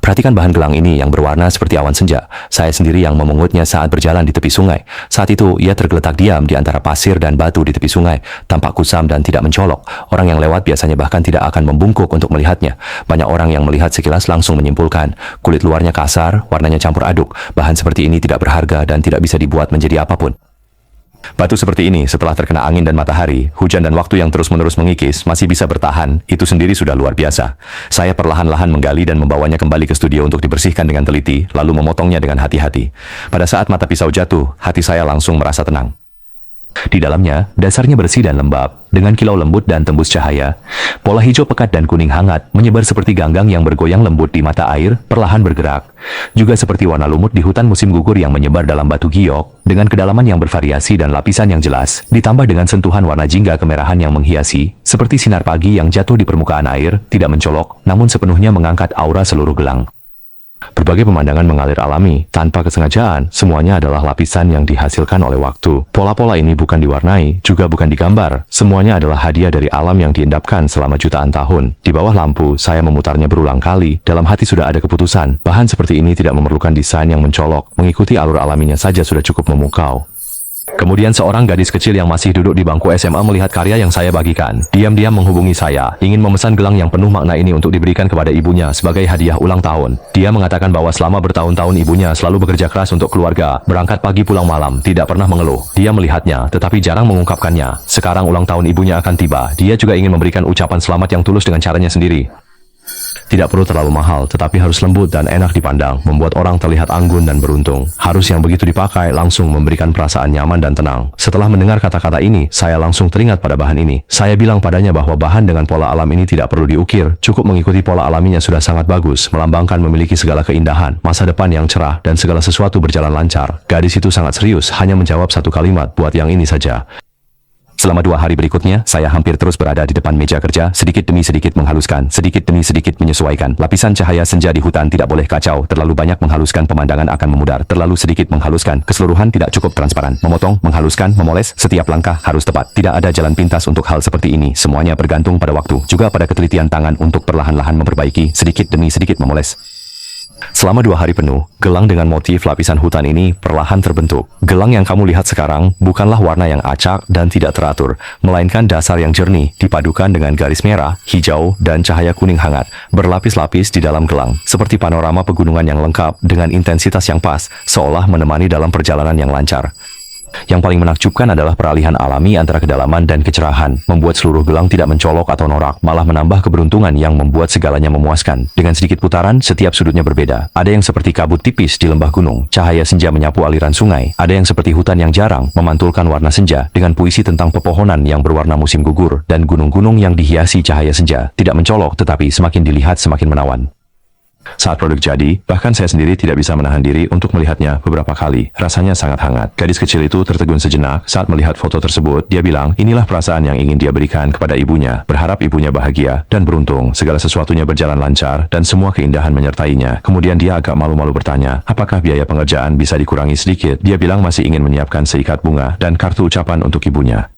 Perhatikan bahan gelang ini yang berwarna seperti awan senja. Saya sendiri yang memungutnya saat berjalan di tepi sungai. Saat itu, ia tergeletak diam di antara pasir dan batu di tepi sungai, tampak kusam dan tidak mencolok. Orang yang lewat biasanya bahkan tidak akan membungkuk untuk melihatnya. Banyak orang yang melihat sekilas langsung menyimpulkan, kulit luarnya kasar, warnanya campur aduk. Bahan seperti ini tidak berharga dan tidak bisa dibuat menjadi apapun. Batu seperti ini setelah terkena angin dan matahari, hujan dan waktu yang terus-menerus mengikis masih bisa bertahan, itu sendiri sudah luar biasa. Saya perlahan-lahan menggali dan membawanya kembali ke studio untuk dibersihkan dengan teliti, lalu memotongnya dengan hati-hati. Pada saat mata pisau jatuh, hati saya langsung merasa tenang. Di dalamnya, dasarnya bersih dan lembab, dengan kilau lembut dan tembus cahaya. Pola hijau pekat dan kuning hangat menyebar seperti ganggang yang bergoyang lembut di mata air, perlahan bergerak. Juga seperti warna lumut di hutan musim gugur yang menyebar dalam batu giok, dengan kedalaman yang bervariasi dan lapisan yang jelas, ditambah dengan sentuhan warna jingga kemerahan yang menghiasi, seperti sinar pagi yang jatuh di permukaan air, tidak mencolok, namun sepenuhnya mengangkat aura seluruh gelang. Berbagai pemandangan mengalir alami, tanpa kesengajaan, semuanya adalah lapisan yang dihasilkan oleh waktu. Pola-pola ini bukan diwarnai, juga bukan digambar, semuanya adalah hadiah dari alam yang diendapkan selama jutaan tahun. Di bawah lampu, saya memutarnya berulang kali, dalam hati sudah ada keputusan, bahan seperti ini tidak memerlukan desain yang mencolok, mengikuti alur alaminya saja sudah cukup memukau. Kemudian seorang gadis kecil yang masih duduk di bangku SMA melihat karya yang saya bagikan. Diam-diam menghubungi saya, ingin memesan gelang yang penuh makna ini untuk diberikan kepada ibunya sebagai hadiah ulang tahun. Dia mengatakan bahwa selama bertahun-tahun ibunya selalu bekerja keras untuk keluarga, berangkat pagi pulang malam, tidak pernah mengeluh. Dia melihatnya, tetapi jarang mengungkapkannya. Sekarang ulang tahun ibunya akan tiba. Dia juga ingin memberikan ucapan selamat yang tulus dengan caranya sendiri. Tidak perlu terlalu mahal, tetapi harus lembut dan enak dipandang, membuat orang terlihat anggun dan beruntung. Harus yang begitu dipakai langsung memberikan perasaan nyaman dan tenang. Setelah mendengar kata-kata ini, saya langsung teringat pada bahan ini. Saya bilang padanya bahwa bahan dengan pola alam ini tidak perlu diukir, cukup mengikuti pola alaminya sudah sangat bagus, melambangkan memiliki segala keindahan, masa depan yang cerah, dan segala sesuatu berjalan lancar. Gadis itu sangat serius, hanya menjawab satu kalimat, buat yang ini saja. Selama 2 hari berikutnya, saya hampir terus berada di depan meja kerja, sedikit demi sedikit menghaluskan, sedikit demi sedikit menyesuaikan. Lapisan cahaya senja di hutan tidak boleh kacau, terlalu banyak menghaluskan pemandangan akan memudar, terlalu sedikit menghaluskan, keseluruhan tidak cukup transparan. Memotong, menghaluskan, memoles, setiap langkah harus tepat. Tidak ada jalan pintas untuk hal seperti ini, semuanya bergantung pada waktu, juga pada ketelitian tangan untuk perlahan-lahan memperbaiki, sedikit demi sedikit memoles. Selama 2 hari penuh, gelang dengan motif lapisan hutan ini perlahan terbentuk. Gelang yang kamu lihat sekarang bukanlah warna yang acak dan tidak teratur, melainkan dasar yang jernih, dipadukan dengan garis merah, hijau, dan cahaya kuning hangat, berlapis-lapis di dalam gelang, seperti panorama pegunungan yang lengkap dengan intensitas yang pas, seolah menemani dalam perjalanan yang lancar. Yang paling menakjubkan adalah peralihan alami antara kedalaman dan kecerahan, membuat seluruh gelang tidak mencolok atau norak, malah menambah keberuntungan yang membuat segalanya memuaskan. Dengan sedikit putaran, setiap sudutnya berbeda. Ada yang seperti kabut tipis di lembah gunung, cahaya senja menyapu aliran sungai. Ada yang seperti hutan yang jarang, memantulkan warna senja, dengan puisi tentang pepohonan yang berwarna musim gugur, dan gunung-gunung yang dihiasi cahaya senja. Tidak mencolok, tetapi semakin dilihat semakin menawan. Saat produk jadi, bahkan saya sendiri tidak bisa menahan diri untuk melihatnya beberapa kali. Rasanya sangat hangat. Gadis kecil itu tertegun sejenak saat melihat foto tersebut. Dia bilang, inilah perasaan yang ingin dia berikan kepada ibunya. Berharap ibunya bahagia dan beruntung. Segala sesuatunya berjalan lancar dan semua keindahan menyertainya. Kemudian dia agak malu-malu bertanya, apakah biaya pengerjaan bisa dikurangi sedikit? Dia bilang masih ingin menyiapkan seikat bunga dan kartu ucapan untuk ibunya.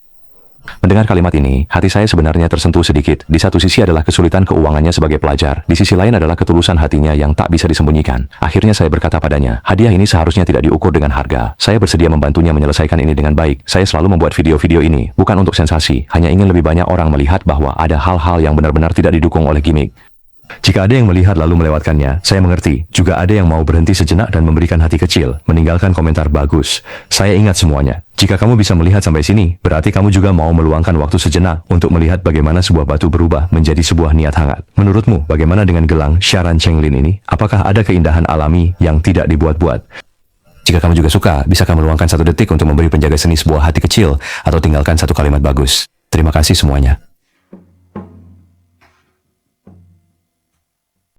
Mendengar kalimat ini, hati saya sebenarnya tersentuh sedikit. Di satu sisi adalah kesulitan keuangannya sebagai pelajar. Di sisi lain adalah ketulusan hatinya yang tak bisa disembunyikan. Akhirnya saya berkata padanya, hadiah ini seharusnya tidak diukur dengan harga. Saya bersedia membantunya menyelesaikan ini dengan baik. Saya selalu membuat video-video ini, bukan untuk sensasi. Hanya ingin lebih banyak orang melihat bahwa ada hal-hal yang benar-benar tidak didukung oleh gimmick. Jika ada yang melihat lalu melewatkannya, saya mengerti. Juga ada yang mau berhenti sejenak dan memberikan hati kecil, meninggalkan komentar bagus. Saya ingat semuanya. Jika kamu bisa melihat sampai sini, berarti kamu juga mau meluangkan waktu sejenak untuk melihat bagaimana sebuah batu berubah menjadi sebuah niat hangat. Menurutmu, bagaimana dengan gelang Sharan Chenglin ini? Apakah ada keindahan alami yang tidak dibuat-buat? Jika kamu juga suka, bisakah meluangkan 1 detik untuk memberi penjaga seni sebuah hati kecil, atau tinggalkan 1 kalimat bagus? Terima kasih semuanya.